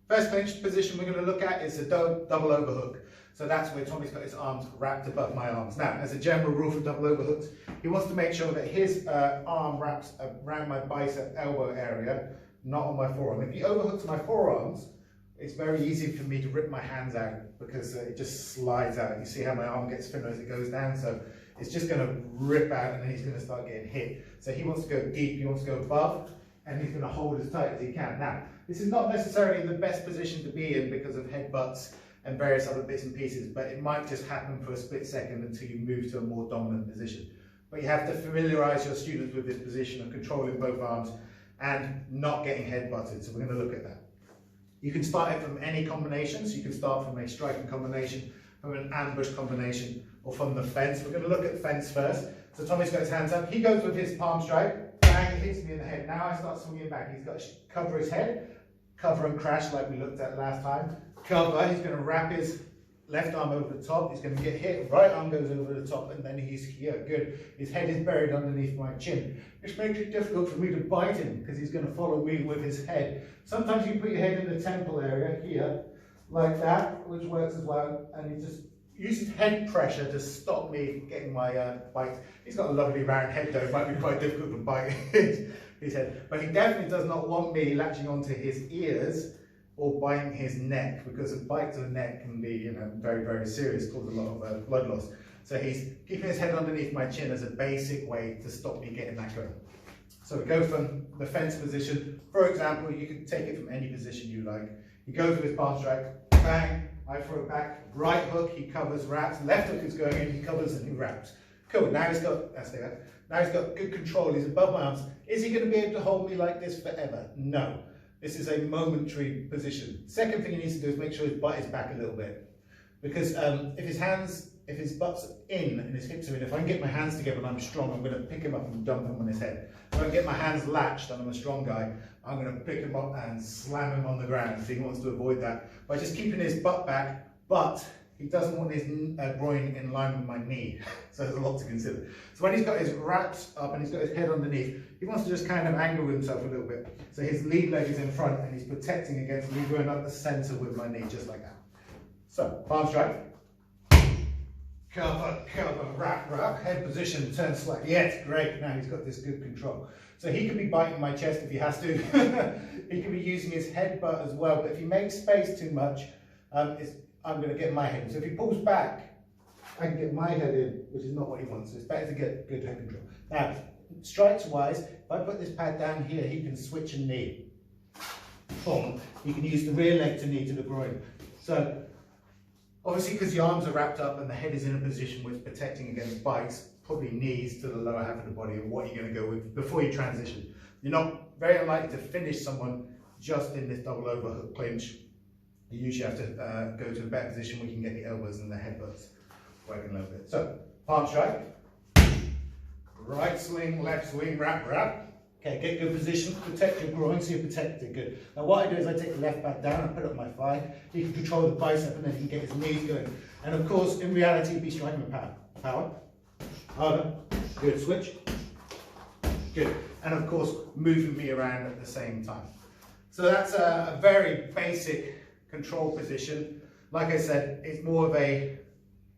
First clinch position we're going to look at is a double overhook. So that's where Tommy's got his arms wrapped above my arms. Now, as a general rule for double overhooks, he wants to make sure that his arm wraps around my bicep elbow area, not on my forearm. If he overhooks my forearms, it's very easy for me to rip my hands out because it just slides out. You see how my arm gets thinner as it goes down? So it's just going to rip out and then he's going to start getting hit. So he wants to go deep, he wants to go above, and he's going to hold as tight as he can. Now, this is not necessarily the best position to be in because of headbutts and various other bits and pieces, but it might just happen for a split second until you move to a more dominant position. But you have to familiarise your students with this position of controlling both arms and not getting headbutted. So we're going to look at that. You can start it from any combination. So you can start from a striking combination, from an ambush combination, or from the fence. We're going to look at fence first. So Tommy's got his hands up. He goes with his palm strike. Bang, hits me in the head. Now I start swinging back. He's got to cover his head, cover and crash like we looked at last time. Cover, he's going to wrap his left arm over the top, he's going to get hit, right arm goes over the top, and then he's here, good. His head is buried underneath my chin, which makes it difficult for me to bite him, because he's going to follow me with his head. Sometimes you put your head in the temple area, here, like that, which works as well, and he just uses head pressure to stop me getting my bite. He's got a lovely round head though, it might be quite difficult to bite his head, but he definitely does not want me latching onto his ears or biting his neck, because a bite to the neck can be, you know, very, very serious, cause a lot of blood loss. So he's keeping his head underneath my chin as a basic way to stop me getting that going. So we go from the fence position. For example, you can take it from any position you like. He goes with his palm strike, bang, I throw it back, right hook, he covers, wraps, left hook is going in, he covers and he wraps. Cool, now he's got, now he's got good control, he's above my arms. Is he going to be able to hold me like this forever? No. This is a momentary position. Second thing he needs to do is make sure his butt is back a little bit. Because if his butt's in and his hips are in, if I can get my hands together and I'm strong, I'm going to pick him up and dump him on his head. If I can get my hands latched and I'm a strong guy, I'm going to pick him up and slam him on the ground. So he wants to avoid that by just keeping his butt back, but he doesn't want his groin in line with my knee. So there's a lot to consider. So when he's got his wraps up and he's got his head underneath, he wants to just kind of angle himself a little bit. So his lead leg is in front and he's protecting against me going up the center with my knee, just like that. So, palm strike. Cover, cover, wrap, wrap. Head position, turn slightly. Yes, great. Now he's got this good control. So he could be biting my chest if he has to. He could be using his headbutt as well. But if he makes space too much, I'm going to get my head in. So if he pulls back, I can get my head in, which is not what he wants. So it's better to get good head control. Now, strikes wise, if I put this pad down here, he can switch a knee. Boom. He can use the rear leg to knee to the groin. So obviously, because the arms are wrapped up and the head is in a position where it's protecting against bites, probably knees to the lower half of the body and what you're going to go with before you transition. You're not very unlikely to finish someone just in this double overhook clinch. You usually have to go to a better position where you can get the elbows and the headbutts working a little bit. So, palm strike, right swing, left swing, wrap, wrap. Okay, get good position, protect your groin so you're protected, good. Now what I do is I take the left back down, I put it on my thigh, he can control the bicep and then he can get his knees going. And of course, in reality, be striking with power. Power, harder, good, switch, good. And of course, moving me around at the same time. So that's a very basic control position. Like I said, it's more of a,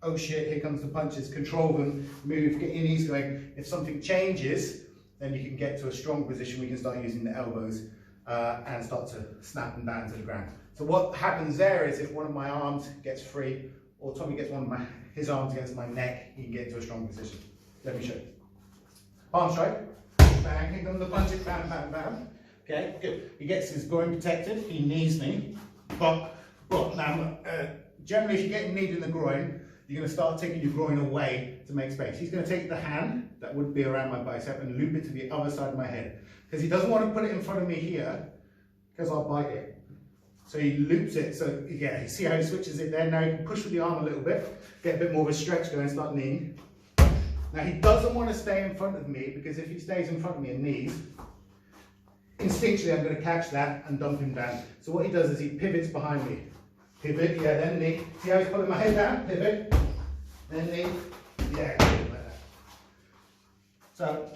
oh shit, here comes the punches, control them, move, get your knees going. If something changes, then you can get to a strong position where you can start using the elbows and start to snap them down to the ground. So what happens there is if one of my arms gets free, or Tommy gets one of his arms against my neck, he can get into a strong position. Let me show you. Palm strike, bang, here comes the punches, bam, bam, bam. Okay, good. He gets his groin protected, he knees me, but now, generally if you're getting kneed in the groin, you're going to start taking your groin away to make space. He's going to take the hand that would be around my bicep and loop it to the other side of my head. Because he doesn't want to put it in front of me here, because I'll bite it. So he loops it, so yeah, you see how he switches it there? Now you can push with the arm a little bit, get a bit more of a stretch going, start kneeing. Now he doesn't want to stay in front of me, because if he stays in front of me and knees, instinctually I'm going to catch that and dump him down. So what he does is he pivots behind me. Pivot, yeah, then knee. See how he's pulling my head down? Pivot, then knee. Yeah, like that. So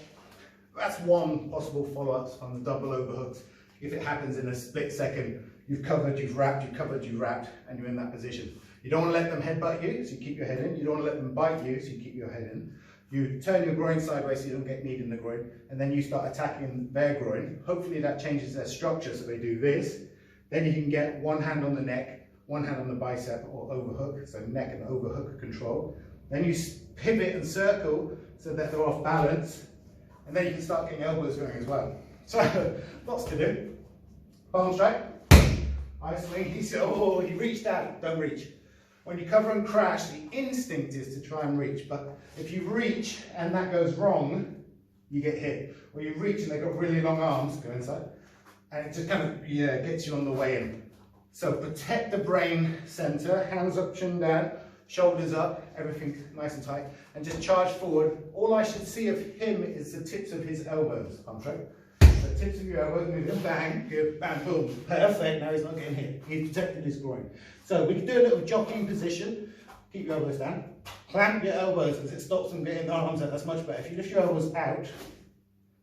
that's one possible follow-up on the double overhooks. If it happens in a split second, you've covered, you've wrapped, you've covered, you've wrapped, and you're in that position. You don't want to let them headbutt you, so you keep your head in. You don't want to let them bite you, so you keep your head in. You turn your groin sideways so you don't get kneed in the groin, and then you start attacking their groin. Hopefully that changes their structure, so they do this. Then you can get one hand on the neck, one hand on the bicep or overhook, so neck and overhook control. Then you pivot and circle so that they're off balance, and then you can start getting elbows going as well. So, lots to do. Palm strike, I swing, he reached out, don't reach. When you cover and crash, the instinct is to try and reach, but if you reach and that goes wrong, you get hit. Or you reach and they've got really long arms, go inside, and it just kind of gets you on the way in. So protect the brain center, hands up, chin down, shoulders up, everything nice and tight, and just charge forward. All I should see of him is the tips of his elbows. Palm strike. The tips of your elbows, move them, bang, good, bang, boom, perfect. Now he's not getting hit. He's protected his groin. So we can do a little jockeying position. Keep your elbows down. Clamp your elbows because it stops them getting their arms out. That's much better. If you lift your elbows out,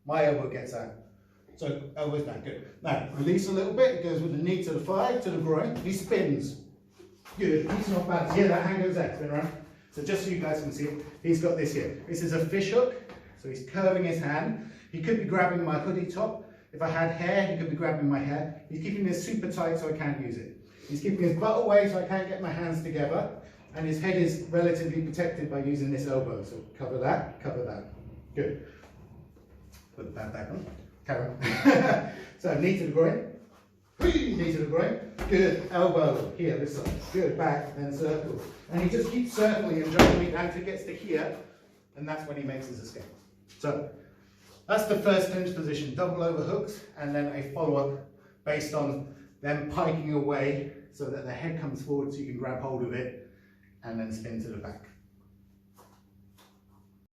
my elbow gets out. So elbows down, good. Now release a little bit. It goes with the knee to the thigh, to the groin. He spins. Good. He's not bad. Yeah, that hand goes out. Spin around. So just so you guys can see it, he's got this here. This is a fish hook. So he's curving his hand. He could be grabbing my hoodie top. If I had hair, he could be grabbing my hair. He's keeping this super tight so I can't use it. He's keeping his butt away so I can't get my hands together. And his head is relatively protected by using this elbow. So cover that, cover that. Good. Put that back on. Carry on. So knee to the groin. Knee to the groin. Good. Elbow. Here, this side. Good. Back, then circle. And he just keeps circling and jumping me down until he gets to here. And that's when he makes his escape. So that's the first clinch position, double overhooks, and then a follow-up based on them piking away so that the head comes forward so you can grab hold of it and then spin to the back.